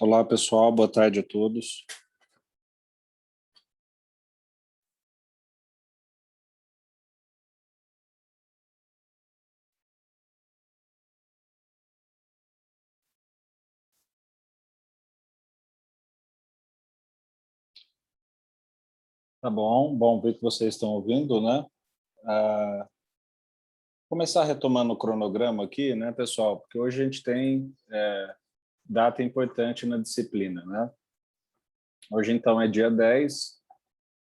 Olá, pessoal. Boa tarde a todos. Tá bom, bom ver que vocês estão ouvindo, né? Começar retomando o cronograma aqui, né, pessoal? Porque hoje a gente tem data importante na disciplina, né? Hoje, então, é dia 10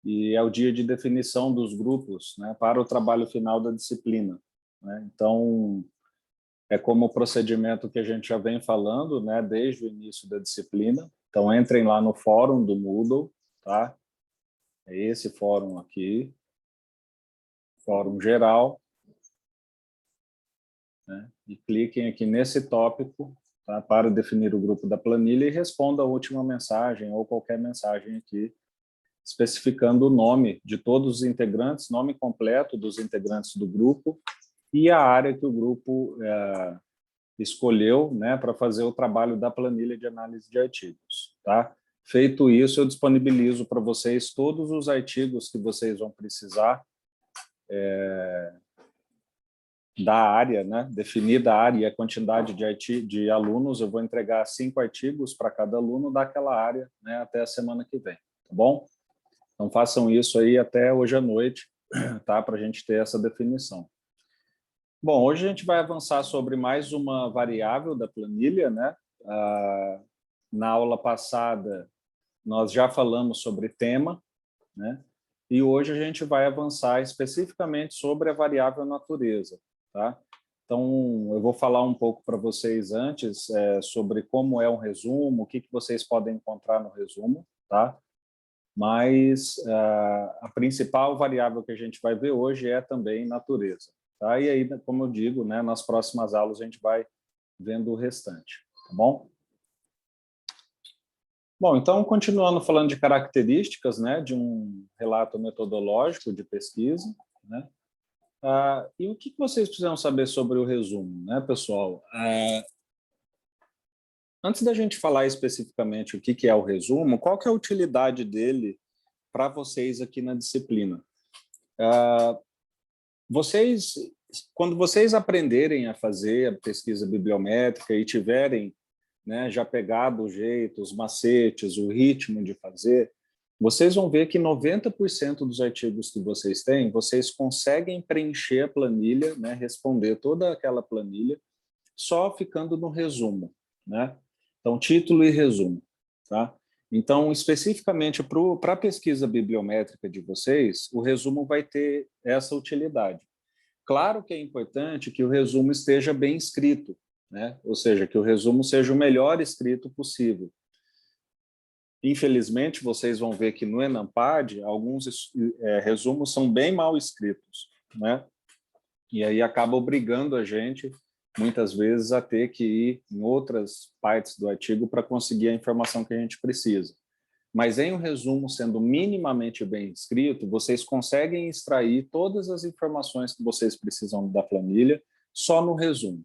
e é o dia de definição dos grupos, né, para o trabalho final da disciplina, né? Então, é como o procedimento que a gente já vem falando, né, desde o início da disciplina. Então, entrem lá no fórum do Moodle, tá? É esse fórum aqui, fórum geral, né? E cliquem aqui nesse tópico, tá, para definir o grupo da planilha e responda a última mensagem ou qualquer mensagem aqui, especificando o nome de todos os integrantes, nome completo dos integrantes do grupo e a área que o grupo escolheu, né, para fazer o trabalho da planilha de análise de artigos. Tá? Feito isso, eu disponibilizo para vocês todos os artigos que vocês vão precisar da área, né? Definida a área e a quantidade de alunos, eu vou entregar 5 artigos para cada aluno daquela área, né, até a semana que vem, tá bom? Então façam isso aí até hoje à noite, tá? Para a gente ter essa definição. Bom, hoje a gente vai avançar sobre mais uma variável da planilha, né? Na aula passada, nós já falamos sobre tema, né? E hoje a gente vai avançar especificamente sobre a variável natureza, tá? Então, eu vou falar um pouco para vocês antes sobre como é um resumo, o que vocês podem encontrar no resumo, tá? Mas a principal variável que a gente vai ver hoje é também natureza, tá? E aí, como eu digo, né, nas próximas aulas a gente vai vendo o restante, tá bom? Bom, então, continuando falando de características, né, de um relato metodológico de pesquisa, né? E o que vocês precisam saber sobre o resumo, né, pessoal? Antes da gente falar especificamente o que é o resumo, qual que é a utilidade dele para vocês aqui na disciplina? Quando vocês aprenderem a fazer a pesquisa bibliométrica e tiverem, né, já pegado o jeito, os macetes, o ritmo de fazer, vocês vão ver que 90% dos artigos que vocês têm, vocês conseguem preencher a planilha, né, responder toda aquela planilha, só ficando no resumo, né? Então, título e resumo, tá? Então, especificamente para a pesquisa bibliométrica de vocês, o resumo vai ter essa utilidade. Claro que é importante que o resumo esteja bem escrito, né? Ou seja, que o resumo seja o melhor escrito possível. Infelizmente, vocês vão ver que no Enampad, alguns resumos são bem mal escritos, né? E aí acaba obrigando a gente, muitas vezes, a ter que ir em outras partes do artigo para conseguir a informação que a gente precisa. Mas em um resumo sendo minimamente bem escrito, vocês conseguem extrair todas as informações que vocês precisam da planilha só no resumo.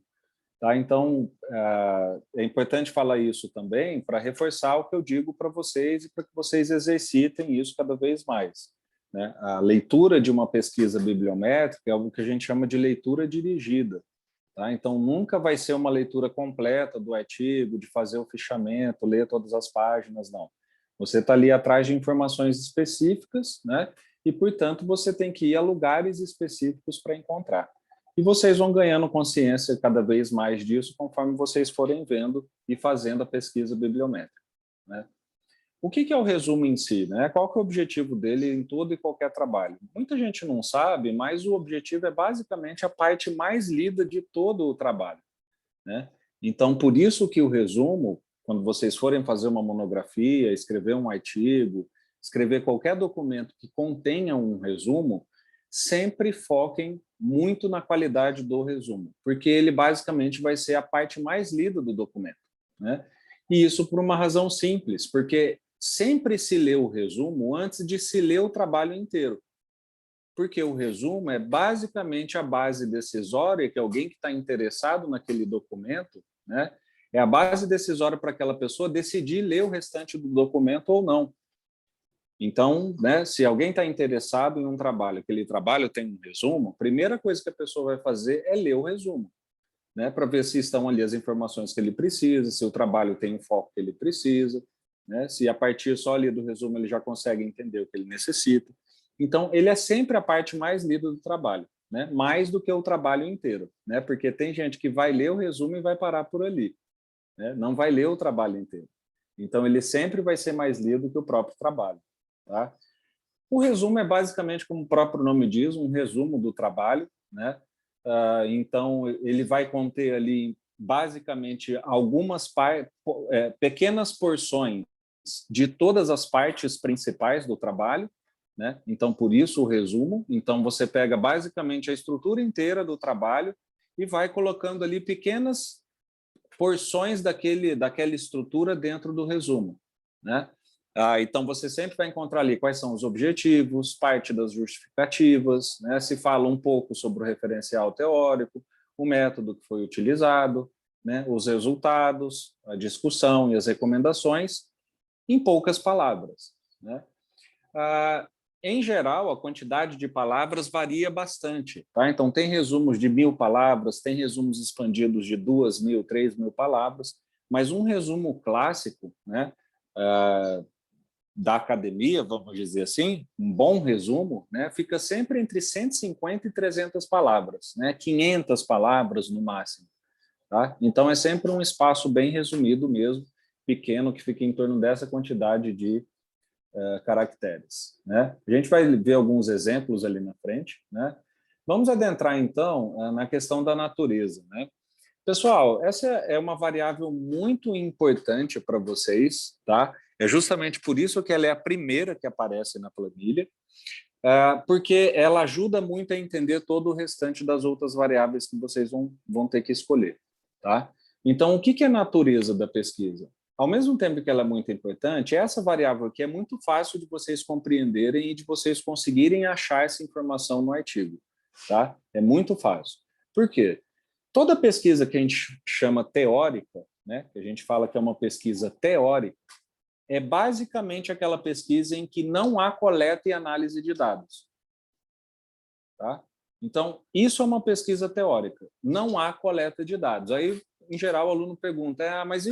Tá? Então, é importante falar isso também para reforçar o que eu digo para vocês e para que vocês exercitem isso cada vez mais, né? A leitura de uma pesquisa bibliométrica é algo que a gente chama de leitura dirigida. Tá? Então, nunca vai ser uma leitura completa do artigo, de fazer o fichamento, ler todas as páginas, não. Você está ali atrás de informações específicas, né? E, portanto, você tem que ir a lugares específicos para encontrar. E vocês vão ganhando consciência cada vez mais disso conforme vocês forem vendo e fazendo a pesquisa bibliométrica, né? O que é o resumo em si, né? Qual que é o objetivo dele em todo e qualquer trabalho? Muita gente não sabe, mas o objetivo é basicamente a parte mais lida de todo o trabalho, né? Então, por isso que o resumo, quando vocês forem fazer uma monografia, escrever um artigo, escrever qualquer documento que contenha um resumo, sempre foquem muito na qualidade do resumo, porque ele basicamente vai ser a parte mais lida do documento, né? E isso por uma razão simples, porque sempre se lê o resumo antes de se ler o trabalho inteiro. Porque o resumo é basicamente a base decisória que alguém que está interessado naquele documento, né, é a base decisória para aquela pessoa decidir ler o restante do documento ou não. Então, né, se alguém está interessado em um trabalho, aquele trabalho tem um resumo, a primeira coisa que a pessoa vai fazer é ler o resumo, né, para ver se estão ali as informações que ele precisa, se o trabalho tem o foco que ele precisa, né, se a partir só ali do resumo ele já consegue entender o que ele necessita. Então, ele é sempre a parte mais lida do trabalho, né, mais do que o trabalho inteiro, né, porque tem gente que vai ler o resumo e vai parar por ali, né, não vai ler o trabalho inteiro. Então, ele sempre vai ser mais lido que o próprio trabalho. Tá? O resumo é basicamente, como o próprio nome diz, um resumo do trabalho, né? Então, ele vai conter ali, basicamente, algumas pequenas porções de todas as partes principais do trabalho, né? Então, por isso o resumo. Então, você pega basicamente a estrutura inteira do trabalho e vai colocando ali pequenas porções daquela estrutura dentro do resumo, né? Então, você sempre vai encontrar ali quais são os objetivos, parte das justificativas, né? Se fala um pouco sobre o referencial teórico, o método que foi utilizado, né? Os resultados, a discussão e as recomendações, em poucas palavras, né? Em geral, a quantidade de palavras varia bastante. Tá? Então, tem resumos de 1.000 palavras, tem resumos expandidos de 2.000, 3.000 palavras, mas um resumo clássico, né, da academia, vamos dizer assim, um bom resumo, né, fica sempre entre 150 e 300 palavras, né, 500 palavras no máximo. Tá? Então, é sempre um espaço bem resumido mesmo, pequeno, que fica em torno dessa quantidade de caracteres, né? A gente vai ver alguns exemplos ali na frente, né? Vamos adentrar, então, na questão da natureza, né? Pessoal, essa é uma variável muito importante para vocês, tá? É justamente por isso que ela é a primeira que aparece na planilha, porque ela ajuda muito a entender todo o restante das outras variáveis que vocês vão ter que escolher, tá? Então, o que é a natureza da pesquisa? Ao mesmo tempo que ela é muito importante, essa variável aqui é muito fácil de vocês compreenderem e de vocês conseguirem achar essa informação no artigo, tá? É muito fácil. Por quê? Toda pesquisa que a gente chama teórica, né, que a gente fala que é uma pesquisa teórica, é basicamente aquela pesquisa em que não há coleta e análise de dados. Tá? Então, isso é uma pesquisa teórica, não há coleta de dados. Aí, em geral, o aluno pergunta, mas e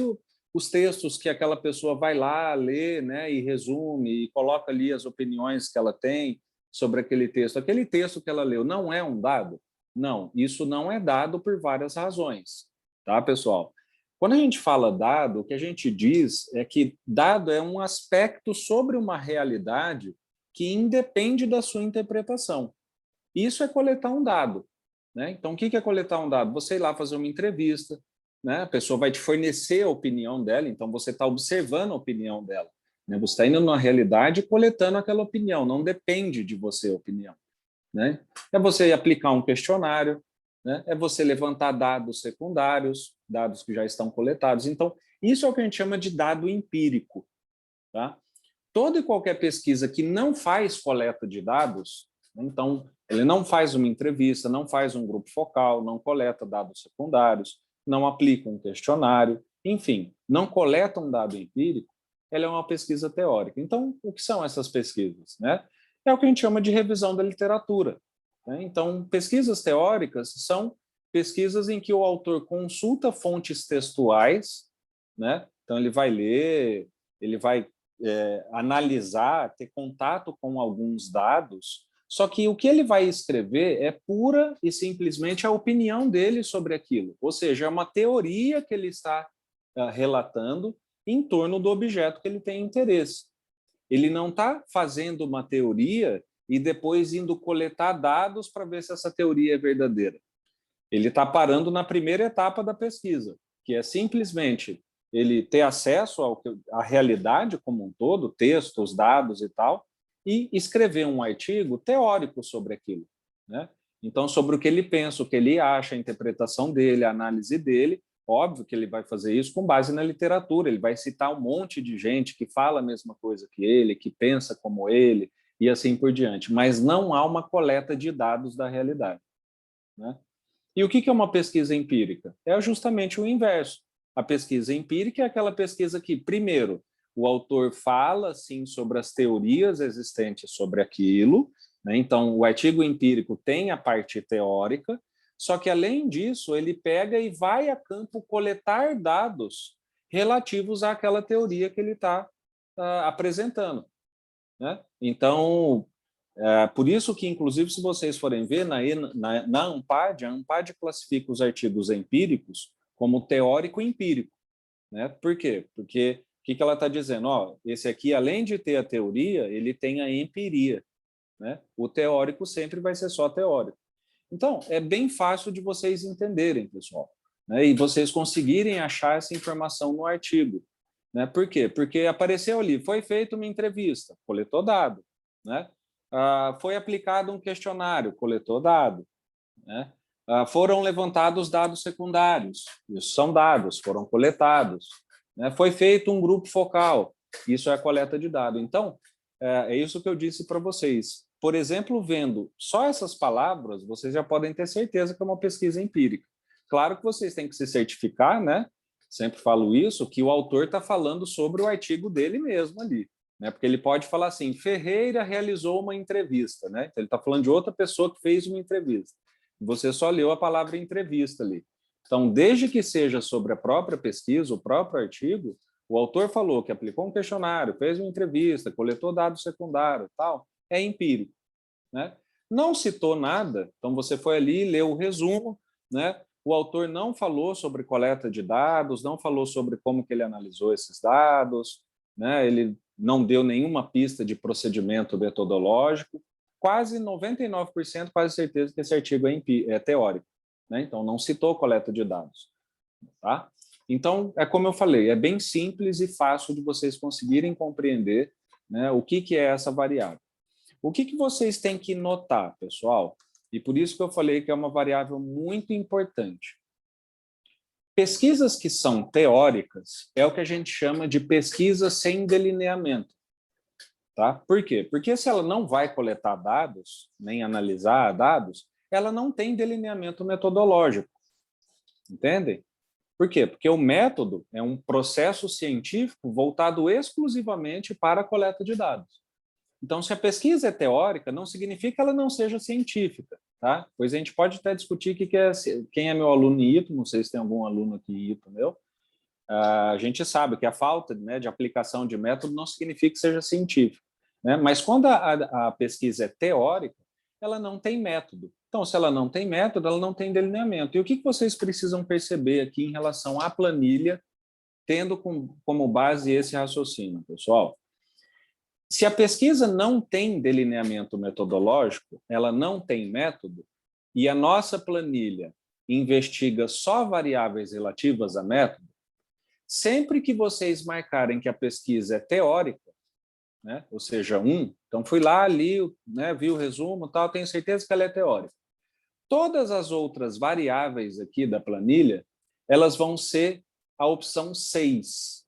os textos que aquela pessoa vai lá, lê, né, e resume, e coloca ali as opiniões que ela tem sobre aquele texto? Aquele texto que ela leu não é um dado? Não, isso não é dado por várias razões. Tá, pessoal? Quando a gente fala dado, o que a gente diz é que dado é um aspecto sobre uma realidade que independe da sua interpretação. Isso é coletar um dado, né? Então, o que é coletar um dado? Você ir lá fazer uma entrevista, né? A pessoa vai te fornecer a opinião dela, então você está observando a opinião dela, né? Você está indo na realidade e coletando aquela opinião, não depende de você a opinião, né? É você aplicar um questionário, né? É você levantar dados secundários, dados que já estão coletados. Então, isso é o que a gente chama de dado empírico, tá? Toda e qualquer pesquisa que não faz coleta de dados, então, ele não faz uma entrevista, não faz um grupo focal, não coleta dados secundários, não aplica um questionário, enfim, não coleta um dado empírico, ela é uma pesquisa teórica. Então, o que são essas pesquisas, né? É o que a gente chama de revisão da literatura, né? Então, pesquisas teóricas são pesquisas em que o autor consulta fontes textuais, né? Então, ele vai ler, ele vai analisar, ter contato com alguns dados, só que o que ele vai escrever é pura e simplesmente a opinião dele sobre aquilo, ou seja, é uma teoria que ele está relatando em torno do objeto que ele tem interesse. Ele não está fazendo uma teoria e depois indo coletar dados para ver se essa teoria é verdadeira. Ele está parando na primeira etapa da pesquisa, que é simplesmente ele ter acesso à realidade como um todo, textos, dados e tal, e escrever um artigo teórico sobre aquilo, né? Então, sobre o que ele pensa, o que ele acha, a interpretação dele, a análise dele. Óbvio que ele vai fazer isso com base na literatura, ele vai citar um monte de gente que fala a mesma coisa que ele, que pensa como ele, e assim por diante. Mas não há uma coleta de dados da realidade, né? E o que é uma pesquisa empírica? É justamente o inverso. A pesquisa empírica é aquela pesquisa que, primeiro, o autor fala, sim, sobre as teorias existentes sobre aquilo, né? Então, o artigo empírico tem a parte teórica, só que, além disso, ele pega e vai a campo coletar dados relativos àquela teoria que ele está apresentando, né? Então, por isso que, inclusive, se vocês forem ver, na ANPAD, a ANPAD classifica os artigos empíricos como teórico e empírico, né? Por quê? Porque o que ela está dizendo? Ó, esse aqui, além de ter a teoria, ele tem a empiria, né? O teórico sempre vai ser só teórico. Então, é bem fácil de vocês entenderem, pessoal, né? E vocês conseguirem achar essa informação no artigo, né? Por quê? Porque apareceu ali, foi feita uma entrevista, coletou dado, né? Foi aplicado um questionário, coletou dado, né? Foram levantados dados secundários, isso são dados, foram coletados, né? Foi feito um grupo focal, isso é a coleta de dados. Então, é isso que eu disse para vocês. Por exemplo, vendo só essas palavras, vocês já podem ter certeza que é uma pesquisa empírica. Claro que vocês têm que se certificar, né? Sempre falo isso, que o autor está falando sobre o artigo dele mesmo ali, né? Porque ele pode falar assim, Ferreira realizou uma entrevista, né? Então, ele está falando de outra pessoa que fez uma entrevista. Você só leu a palavra entrevista ali. Então, desde que seja sobre a própria pesquisa, o próprio artigo, o autor falou que aplicou um questionário, fez uma entrevista, coletou dados secundários, tal, é empírico, né? Não citou nada, então você foi ali, leu o resumo, né? O autor não falou sobre coleta de dados, não falou sobre como que ele analisou esses dados, né? Ele não deu nenhuma pista de procedimento metodológico. Quase 99%, quase certeza que esse artigo é teórico, né? Então não citou coleta de dados, tá? Então, é como eu falei, é bem simples e fácil de vocês conseguirem compreender, né, o que é essa variável. O que vocês têm que notar, pessoal? E por isso que eu falei que é uma variável muito importante. Pesquisas que são teóricas é o que a gente chama de pesquisa sem delineamento. Tá? Por quê? Porque se ela não vai coletar dados, nem analisar dados, ela não tem delineamento metodológico. Entendem? Por quê? Porque o método é um processo científico voltado exclusivamente para a coleta de dados. Então, se a pesquisa é teórica, não significa que ela não seja científica, tá? Pois a gente pode até discutir quem é meu aluno em ITO, não sei se tem algum aluno aqui em ITO meu, a gente sabe que a falta, né, de aplicação de método não significa que seja científico, né? Mas quando a pesquisa é teórica, ela não tem método. Então, se ela não tem método, ela não tem delineamento. E o que vocês precisam perceber aqui em relação à planilha, tendo como base esse raciocínio, pessoal? Se a pesquisa não tem delineamento metodológico, ela não tem método, e a nossa planilha investiga só variáveis relativas a método, sempre que vocês marcarem que a pesquisa é teórica, né, ou seja, então fui lá, li, né, vi o resumo, tal, tenho certeza que ela é teórica. Todas as outras variáveis aqui da planilha, elas vão ser a opção 6.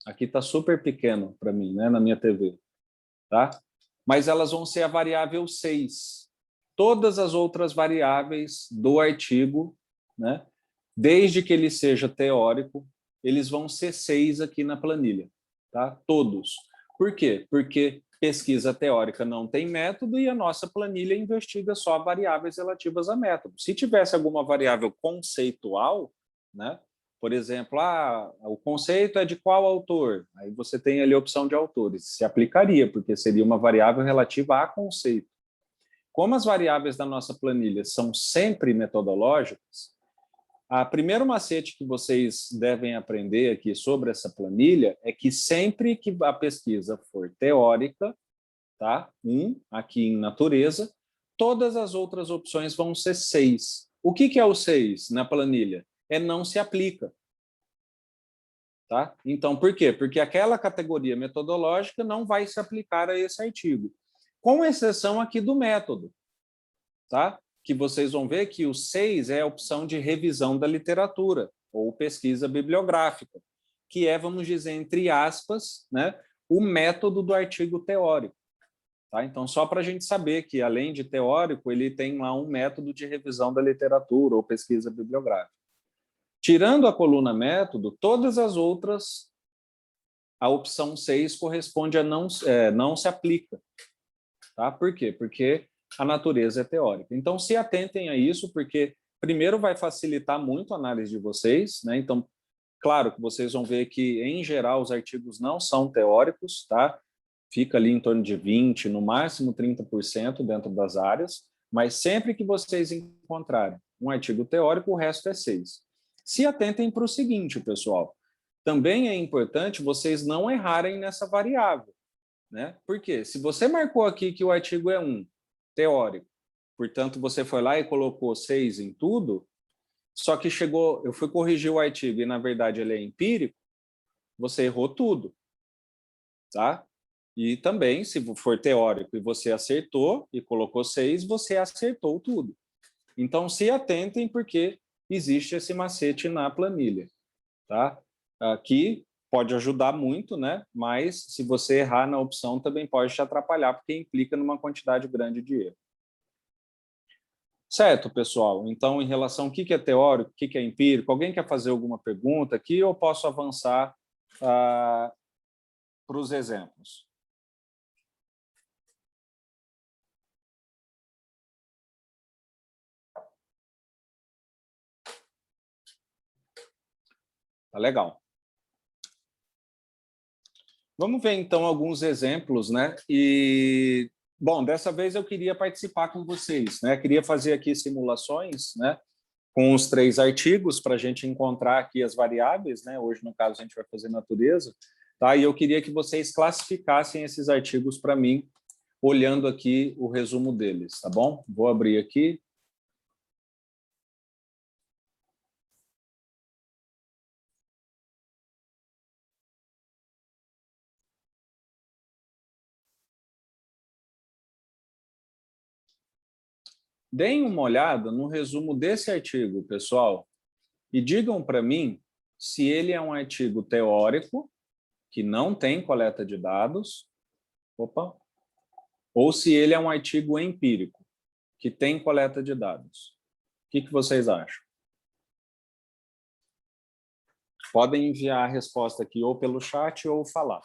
Aqui está super pequeno para mim, né, na minha TV. Tá? Mas elas vão ser a variável 6. Todas as outras variáveis do artigo, né, desde que ele seja teórico, eles vão ser 6 aqui na planilha. Tá? Todos. Por quê? Porque pesquisa teórica não tem método e a nossa planilha investiga só variáveis relativas a método. Se tivesse alguma variável conceitual, né, por exemplo, o conceito é de qual autor? Aí você tem ali a opção de autores. Se aplicaria, porque seria uma variável relativa a conceito. Como as variáveis da nossa planilha são sempre metodológicas, a primeiro macete que vocês devem aprender aqui sobre essa planilha é que sempre que a pesquisa for teórica, tá? Aqui em natureza, todas as outras opções vão ser 6. O que é o 6 na planilha? É não se aplica. Tá? Então, por quê? Porque aquela categoria metodológica não vai se aplicar a esse artigo, com exceção aqui do método, tá? Que vocês vão ver que o 6 é a opção de revisão da literatura, ou pesquisa bibliográfica, que é, vamos dizer, entre aspas, né, o método do artigo teórico. Tá? Então, só para a gente saber que, além de teórico, ele tem lá um método de revisão da literatura ou pesquisa bibliográfica. Tirando a coluna método, todas as outras, a opção 6 corresponde a não se aplica. Tá? Por quê? Porque a natureza é teórica. Então, se atentem a isso, porque, primeiro, vai facilitar muito a análise de vocês, né? Então, claro que vocês vão ver que, em geral, os artigos não são teóricos, tá? Fica ali em torno de 20%, no máximo 30% dentro das áreas, mas sempre que vocês encontrarem um artigo teórico, o resto é 6. Se atentem para o seguinte, pessoal, também é importante vocês não errarem nessa variável, né? Por quê? Se você marcou aqui que o artigo é 1, teórico, portanto, você foi lá e colocou 6 em tudo, só que eu fui corrigir o artigo e, na verdade, ele é empírico, você errou tudo, tá? E também, se for teórico e você acertou e colocou 6, você acertou tudo. Então, se atentem, porque existe esse macete na planilha, tá? Aqui pode ajudar muito, né? Mas se você errar na opção, também pode te atrapalhar, porque implica numa quantidade grande de erro. Certo, pessoal? Então, em relação ao que é teórico, o que é empírico, alguém quer fazer alguma pergunta aqui ou posso avançar para os exemplos? Tá legal. Vamos ver, então, alguns exemplos, né? E, bom, dessa vez eu queria participar com vocês, né? Queria fazer aqui simulações, né? Com os 3 artigos para a gente encontrar aqui as variáveis, né? Hoje, no caso, a gente vai fazer natureza, tá? E eu queria que vocês classificassem esses artigos para mim, olhando aqui o resumo deles, tá bom? Vou abrir aqui. Deem uma olhada no resumo desse artigo, pessoal, e digam para mim se ele é um artigo teórico, que não tem coleta de dados, opa, ou se ele é um artigo empírico, que tem coleta de dados. O que vocês acham? Podem enviar a resposta aqui ou pelo chat ou falar.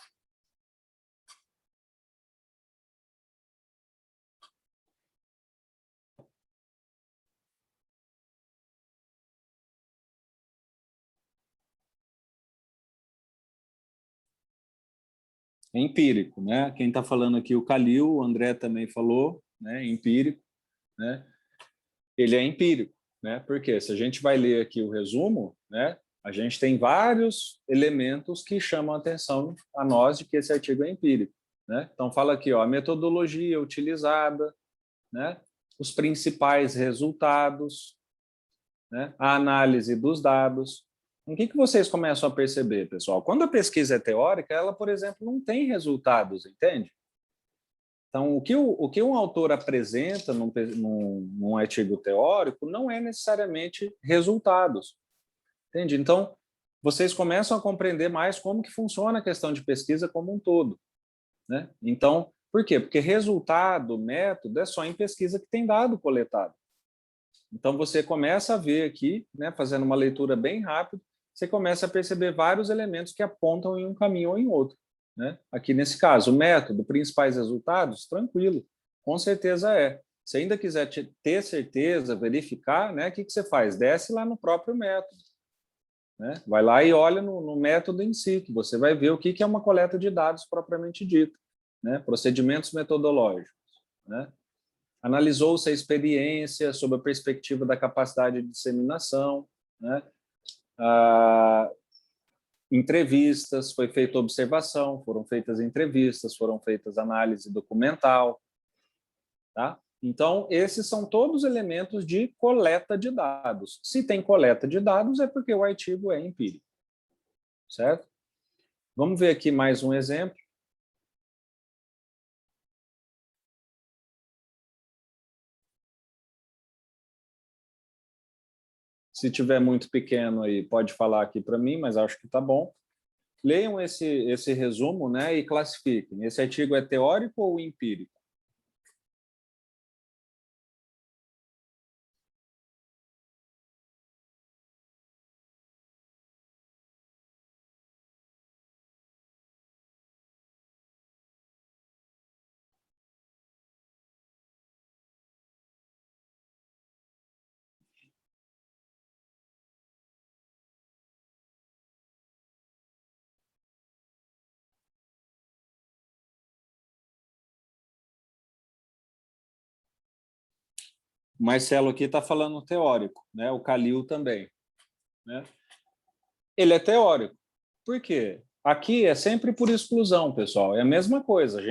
É empírico, né? Quem está falando aqui, o Calil, o André também falou, né? Empírico, né? Ele é empírico, né? Porque se a gente vai ler aqui o resumo, né? A gente tem vários elementos que chamam a atenção a nós de que esse artigo é empírico, né? Então fala aqui, ó, a metodologia utilizada, né? Os principais resultados, né? A análise dos dados. O que vocês começam a perceber, pessoal? Quando a pesquisa é teórica, ela, por exemplo, não tem resultados, entende? Então, o que um autor apresenta num artigo teórico não é necessariamente resultados, entende? Então, vocês começam a compreender mais como que funciona a questão de pesquisa como um todo, né? Então, por quê? Porque resultado, método, é só em pesquisa que tem dado coletado. Então, você começa a ver aqui, né, fazendo uma leitura bem rápida, você começa a perceber vários elementos que apontam em um caminho ou em outro, né? Aqui nesse caso, o método, principais resultados, tranquilo, com certeza é. Se ainda quiser ter certeza, verificar, né, o que você faz? Desce lá no próprio método, né? Vai lá e olha no método em si, que você vai ver o que é uma coleta de dados propriamente dita, né? Procedimentos metodológicos, né? Analisou-se a experiência sob a perspectiva da capacidade de disseminação, né? Entrevistas, foi feita observação, foram feitas entrevistas, foram feitas análise documental, tá? Então, esses são todos elementos de coleta de dados. Se tem coleta de dados, é porque o artigo é empírico, certo? Vamos ver aqui mais um exemplo. Se tiver muito pequeno aí, pode falar aqui para mim, mas acho que está bom. Leiam esse resumo, né, e classifiquem. Esse artigo é teórico ou empírico? O Marcelo aqui está falando teórico, né? O Calil também, né? Ele é teórico. Por quê? Aqui é sempre por exclusão, pessoal. É a mesma coisa.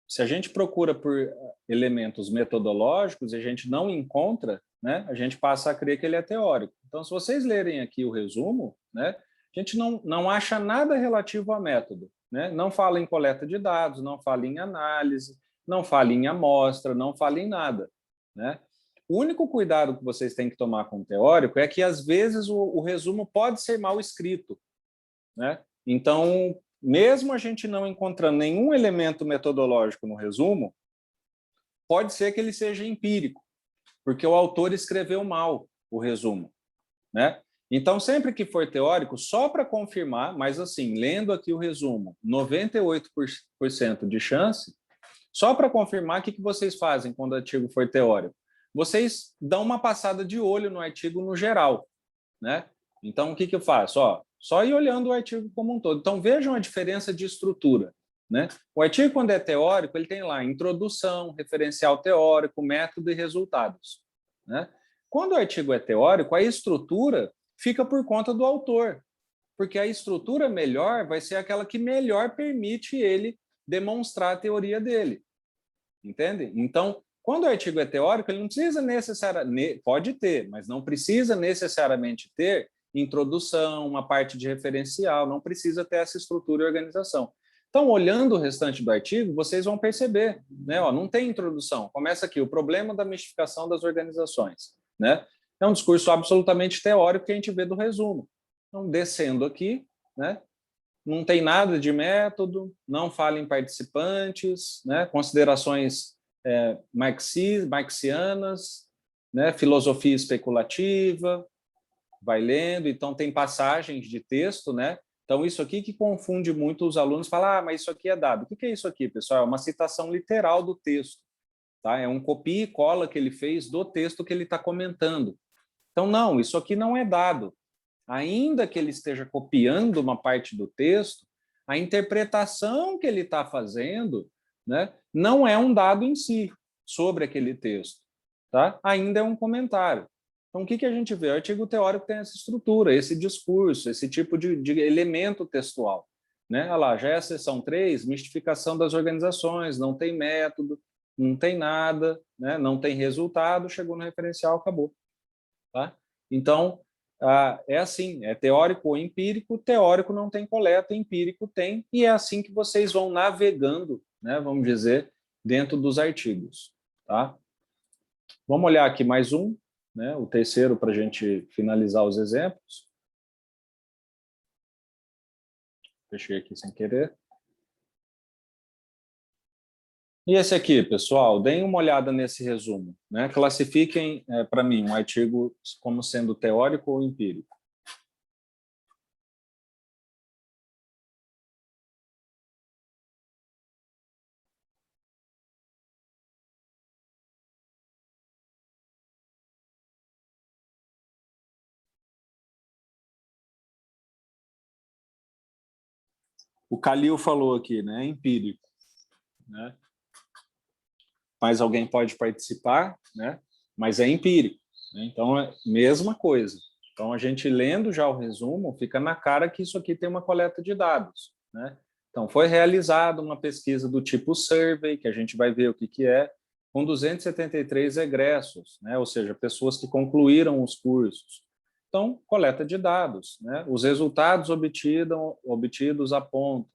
Se a gente procura por elementos metodológicos e a gente não encontra, né, a gente passa a crer que ele é teórico. Então, se vocês lerem aqui o resumo, né, a gente não acha nada relativo a método. Né? Não fala em coleta de dados, não fala em análise, não fala em amostra, não fala em nada. Né? O único cuidado que vocês têm que tomar com o teórico é que, às vezes, o resumo pode ser mal escrito. Né? Então, mesmo a gente não encontrando nenhum elemento metodológico no resumo, pode ser que ele seja empírico, porque o autor escreveu mal o resumo. Né? Então, sempre que for teórico, só para confirmar, mas assim, lendo aqui o resumo, 98% de chance, só para confirmar, o que vocês fazem quando o artigo for teórico? Vocês dão uma passada de olho no artigo no geral. Né? Então, o que eu faço? Só ir olhando o artigo como um todo. Então, vejam a diferença de estrutura. Né? O artigo, quando é teórico, ele tem lá introdução, referencial teórico, método e resultados. Né? Quando o artigo é teórico, a estrutura fica por conta do autor, porque a estrutura melhor vai ser aquela que melhor permite ele demonstrar a teoria dele. Entende? Então, quando o artigo é teórico, ele não precisa necessariamente, pode ter, mas não precisa necessariamente ter introdução, uma parte de referencial, não precisa ter essa estrutura e organização. Então, olhando o restante do artigo, vocês vão perceber, né? Não tem introdução. Começa aqui, o problema da mistificação das organizações. Né? É um discurso absolutamente teórico que a gente vê do resumo. Então, descendo aqui, né? Não tem nada de método, não fala em participantes, né? Considerações marxianas, né? Filosofia especulativa, vai lendo, então tem passagens de texto, né? Então, isso aqui que confunde muito os alunos, fala, mas isso aqui é dado. O que é isso aqui, pessoal? É uma citação literal do texto. Tá? É um copia e cola que ele fez do texto que ele está comentando. Então, não, isso aqui não é dado. Ainda que ele esteja copiando uma parte do texto, a interpretação que ele está fazendo, né, não é um dado em si sobre aquele texto. Tá? Ainda é um comentário. Então, o que a gente vê? O artigo teórico tem essa estrutura, esse discurso, esse tipo de elemento textual. Né? Olha lá, já é a seção 3, mistificação das organizações, não tem método, não tem nada, né? Não tem resultado, chegou no referencial, acabou. Tá? Então, é assim, é teórico ou empírico, teórico não tem coleta, empírico tem, e é assim que vocês vão navegando, né, vamos dizer, dentro dos artigos. Tá? Vamos olhar aqui mais um, né, o terceiro, para a gente finalizar os exemplos. Fechei aqui sem querer. E esse aqui, pessoal, deem uma olhada nesse resumo. Né? Classifiquem, para mim, um artigo como sendo teórico ou empírico. O Calil falou aqui, né? Empírico. Né? Mais alguém pode participar, né? Mas é empírico. Né? Então, é a mesma coisa. Então, a gente lendo já o resumo, fica na cara que isso aqui tem uma coleta de dados. Né? Então, foi realizada uma pesquisa do tipo survey, que a gente vai ver o que é, com 273 egressos, né? Ou seja, pessoas que concluíram os cursos. Então, coleta de dados. Né? Os resultados obtidos apontam.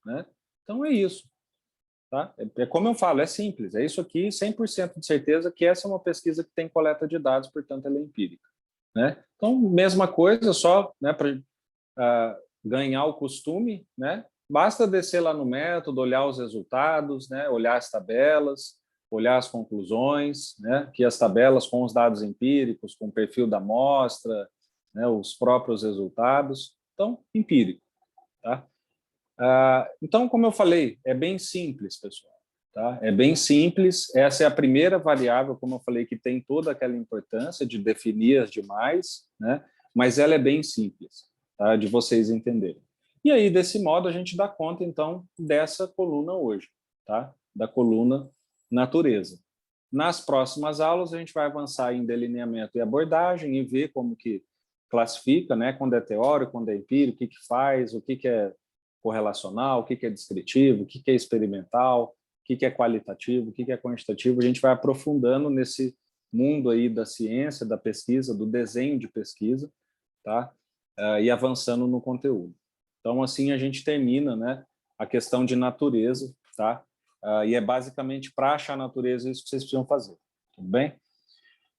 Né? Então, é isso. Tá? É como eu falo, é simples. É isso aqui, 100% de certeza que essa é uma pesquisa que tem coleta de dados, portanto, ela é empírica. Né? Então, mesma coisa, só né, para ganhar o costume, né? Basta descer lá no método, olhar os resultados, né? Olhar as tabelas, olhar as conclusões, né? Que as tabelas com os dados empíricos, com o perfil da amostra, né? Os próprios resultados. Então, empírico. Tá? Então, como eu falei, é bem simples, pessoal. Tá? É bem simples. Essa é a primeira variável, como eu falei, que tem toda aquela importância de definir as demais, né? Mas ela é bem simples, tá? De vocês entenderem. E aí, desse modo, a gente dá conta, então, dessa coluna hoje, tá? Da coluna natureza. Nas próximas aulas, a gente vai avançar em delineamento e abordagem e ver como que classifica, né, quando é teórico, quando é empírico, o que faz, o que é correlacional, o que é descritivo, o que é experimental, o que é qualitativo, o que é quantitativo. A gente vai aprofundando nesse mundo aí da ciência, da pesquisa, do desenho de pesquisa, tá? E avançando no conteúdo. Então, assim, a gente termina, né, a questão de natureza, tá? E é basicamente para achar a natureza isso que vocês precisam fazer, tudo bem?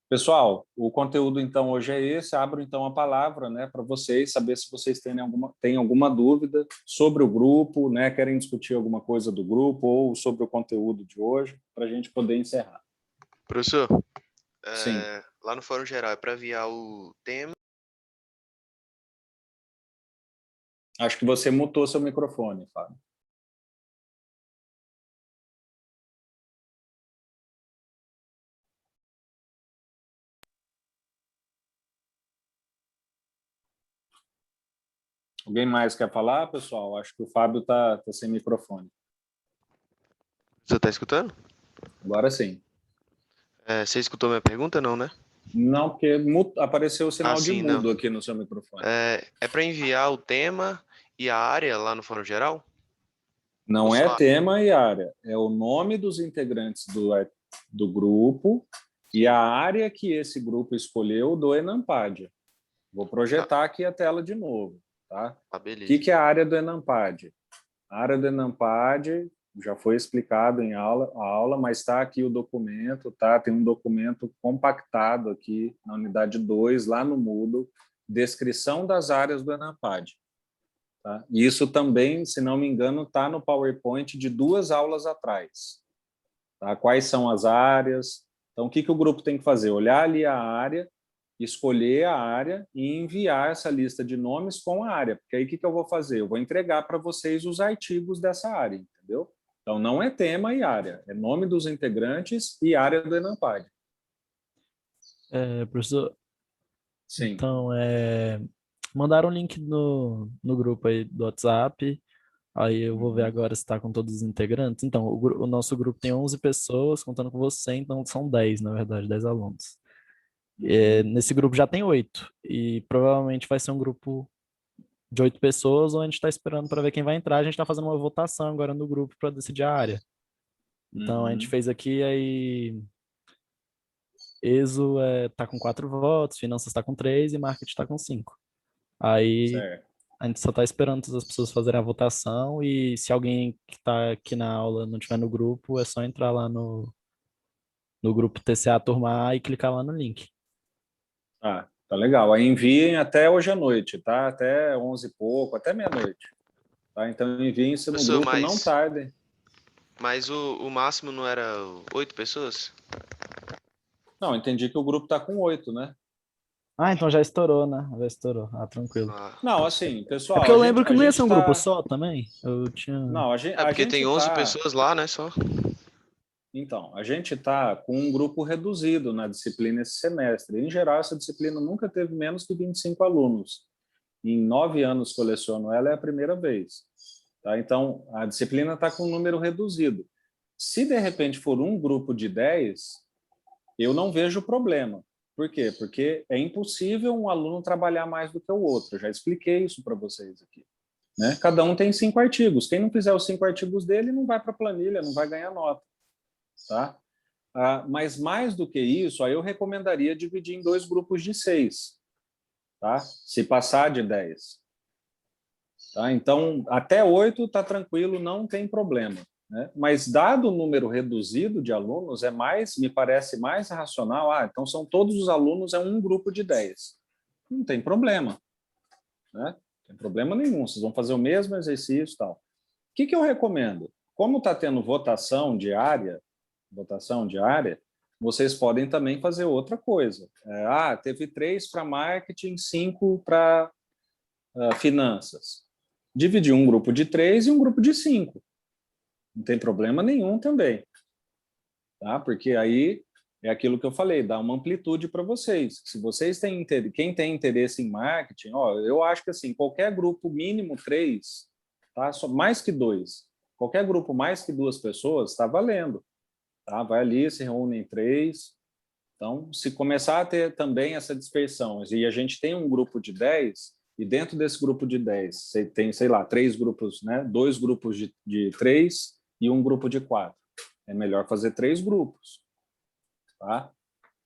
Pessoal, o conteúdo, então, hoje é esse. Abro, então, a palavra, né, para vocês, saber se vocês têm alguma dúvida sobre o grupo, né, querem discutir alguma coisa do grupo ou sobre o conteúdo de hoje, para a gente poder encerrar. Professor, Sim. lá no Fórum Geral é para enviar o tema. Acho que você mutou seu microfone, Fábio. Alguém mais quer falar, pessoal? Acho que o Fábio está sem microfone. Você está escutando? Agora sim. Você escutou minha pergunta, não, né? Não, porque apareceu o sinal de sim, mudo não. aqui no seu microfone. É para enviar o tema e a área lá no Fórum Geral? Não é tema e área, é o nome dos integrantes do grupo e a área que esse grupo escolheu do Enampad. Vou projetar aqui a tela de novo. Tá? Beleza. O que é a área do Enampad? A área do Enampad já foi explicado em aula, mas está aqui o documento, tá? Tem um documento compactado aqui na unidade 2, lá no Moodle, descrição das áreas do Enampad. Tá? E isso também, se não me engano, está no PowerPoint de 2 aulas atrás. Tá? Quais são as áreas? Então, o que o grupo tem que fazer? Olhar ali a área, escolher a área e enviar essa lista de nomes com a área. Porque aí o que eu vou fazer? Eu vou entregar para vocês os artigos dessa área, entendeu? Então, não é tema e área, é nome dos integrantes e área do Enampad. Professor, Sim. Então, mandaram um link no grupo aí do WhatsApp, aí eu vou ver agora se está com todos os integrantes. Então, o nosso grupo tem 11 pessoas, contando com você, então são 10, na verdade, 10 alunos. Nesse grupo já tem 8, e provavelmente vai ser um grupo de 8 pessoas, ou a gente está esperando para ver quem vai entrar. A gente está fazendo uma votação agora no grupo para decidir a área. Então, a gente fez aqui, aí ESO tá com 4 votos, Finanças está com 3 e Marketing está com 5. Aí certo. a gente só está esperando todas as pessoas fazerem a votação, e se alguém que está aqui na aula não estiver no grupo, é só entrar lá no grupo TCA Turma A e clicar lá no link. Tá legal. Aí enviem até hoje à noite, tá? Até 11 e pouco, até meia-noite. Tá? Então enviem isso no grupo, não tardem. Mas o máximo não era 8 pessoas? Não, entendi que o grupo está com 8, né? Então já estourou, né? Já estourou. Tranquilo. Não, assim, pessoal... porque eu lembro que não ia ser um grupo só também. Eu tinha... Não, porque tem 11 pessoas lá, né, só? Então, a gente está com um grupo reduzido na disciplina esse semestre. Em geral, essa disciplina nunca teve menos que 25 alunos. Em 9 anos que eu leciono ela, é a primeira vez. Tá? Então, a disciplina está com um número reduzido. Se, de repente, for um grupo de 10, eu não vejo problema. Por quê? Porque é impossível um aluno trabalhar mais do que o outro. Eu já expliquei isso para vocês aqui. Né? Cada um tem 5 artigos. Quem não fizer os 5 artigos dele não vai para a planilha, não vai ganhar nota. Tá? Mas mais do que isso, aí eu recomendaria dividir em 2 grupos de 6, tá? Se passar de 10. Tá? Então, até 8 está tranquilo, não tem problema. Né? Mas dado o número reduzido de alunos, me parece mais racional. Então são todos os alunos, é um grupo de 10. Não tem problema. Né? Não tem problema nenhum, vocês vão fazer o mesmo exercício e tal. O que eu recomendo? Como está tendo votação diária, vocês podem também fazer outra coisa. Teve 3 para marketing, 5 para finanças. Dividir um grupo de 3 e um grupo de 5. Não tem problema nenhum também. Tá? Porque aí é aquilo que eu falei, dá uma amplitude para vocês. Se vocês têm interesse, quem tem interesse em marketing, eu acho que assim, qualquer grupo mínimo 3, tá? Mais que 2, qualquer grupo mais que 2 pessoas está valendo. tá? Vai ali, se reúne em 3. Então, se começar a ter também essa dispersão, e a gente tem um grupo de 10, e dentro desse grupo de 10, você tem, sei lá, 3 grupos, né? 2 grupos de 3 e um grupo de 4. É melhor fazer 3 grupos, tá?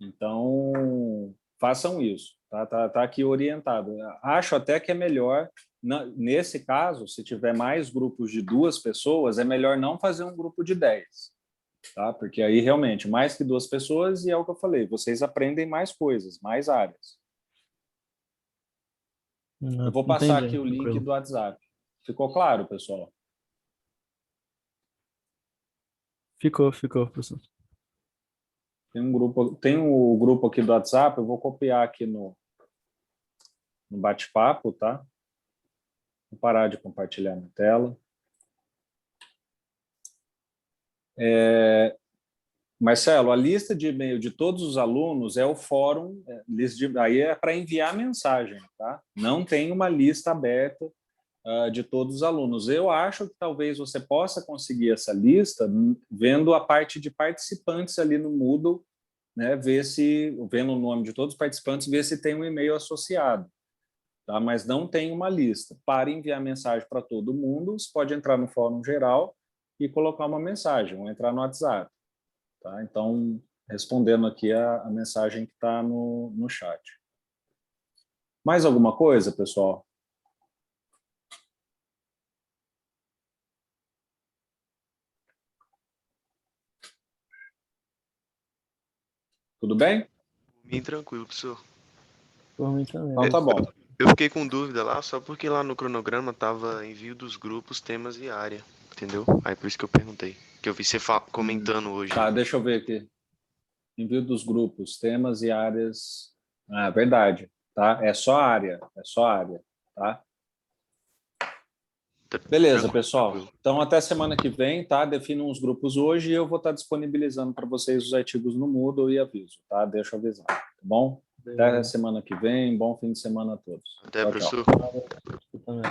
Então, façam isso, tá? Tá aqui orientado. Acho até que é melhor, nesse caso, se tiver mais grupos de 2 pessoas, é melhor não fazer um grupo de 10. Tá? Porque aí realmente mais que 2 pessoas e é o que eu falei, vocês aprendem mais coisas, mais áreas. Eu vou passar Entendi, aqui o link tranquilo. do WhatsApp. Ficou claro, pessoal? Ficou, professor. Tem o grupo aqui do WhatsApp, eu vou copiar aqui no bate-papo, tá? Vou parar de compartilhar na tela. Marcelo, a lista de e-mail de todos os alunos é o fórum, aí é para enviar mensagem, tá? Não tem uma lista aberta de todos os alunos. Eu acho que talvez você possa conseguir essa lista vendo a parte de participantes ali no Moodle, né? Vendo o nome de todos os participantes, ver se tem um e-mail associado, tá? Mas não tem uma lista. Para enviar mensagem para todo mundo, você pode entrar no fórum geral e colocar uma mensagem, ou entrar no WhatsApp. Tá? Então, respondendo aqui a mensagem que está no chat. Mais alguma coisa, pessoal? Tudo bem? Bem tranquilo, professor. Por mim também. Então tá bom. Eu fiquei com dúvida lá, só porque lá no cronograma tava envio dos grupos, temas e área, entendeu? Aí por isso que eu perguntei. Que eu vi você comentando hoje. Tá, deixa eu ver aqui. Envio dos grupos, temas e áreas. Ah, verdade. Tá? É só área, tá? Beleza, pessoal. Então, até semana que vem, tá? Defino uns grupos hoje e eu vou estar disponibilizando para vocês os artigos no Moodle e aviso, tá? Deixa eu avisar, tá bom? Até semana que vem. Bom fim de semana a todos. Até, Tchau, professor. tchau. Eu também.